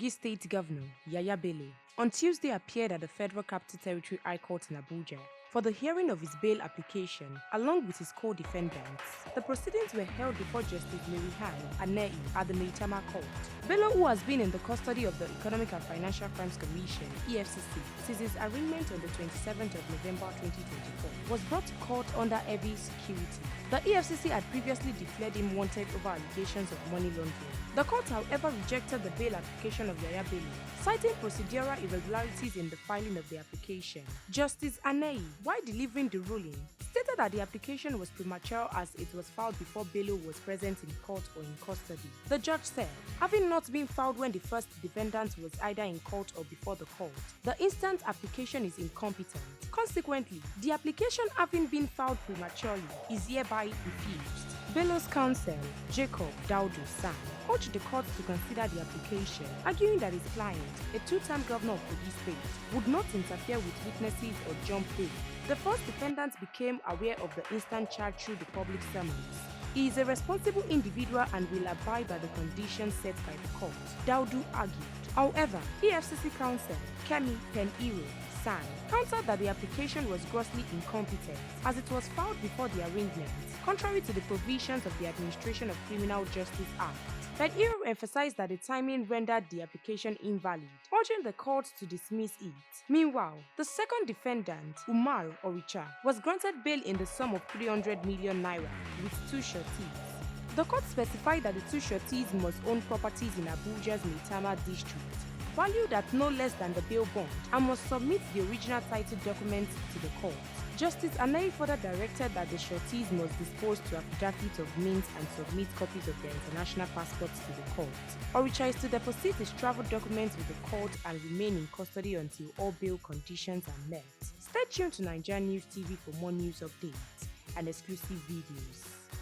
Kogi State Governor Yahaya Bello on Tuesday appeared at the Federal Capital Territory High Court in Abuja for the hearing of his bail application along with his co-defendants. The proceedings were held before Justice Yahaya Bello at the Maitama Court. Bello, who has been in the custody of the Economic and Financial Crimes Commission (EFCC) since his arraignment on the 27th of November 2024, was brought to court under heavy security. The EFCC had previously declared him wanted over allegations of money laundering. The court, however, rejected the bail application of Yahaya Bello, citing procedural irregularities in the filing of the application. Justice Anei, while delivering the ruling, stated that the application was premature as it was filed before Bello was present in court or in custody. The judge said, having not been filed when the first defendant was either in court or before the court, the instant application is incompetent. Consequently, the application having been filed prematurely is hereby refused. Bello's counsel, Jacob Daudu San, urged the court to consider the application, arguing that his client, a two-term governor of Kogi State, would not interfere with witnesses or jump bail. The first defendant became aware of the instant charge through the public summons. He is a responsible individual and will abide by the conditions set by the court, Daudu argued. However, EFCC counsel Kemi Peniro San countered that the application was grossly incompetent as it was filed before the arraignment, contrary to the provisions of the Administration of Criminal Justice Act. Peniro emphasized that the timing rendered the application invalid, urging the court to dismiss it. Meanwhile, the second defendant, Umar Oricha, was granted bail in the sum of 300 million naira with two sureties. The court specified that the two sureties must own properties in Abuja's Maitama district, valued at no less than the bail bond, and must submit the original title documents to the court. Justice Anai further directed that the sureties must dispose to affidavits of means and submit copies of their international passports to the court. Oricha is to deposit his travel documents with the court and remain in custody until all bail conditions are met. Stay tuned to NaijaNews TV for more news updates and exclusive videos.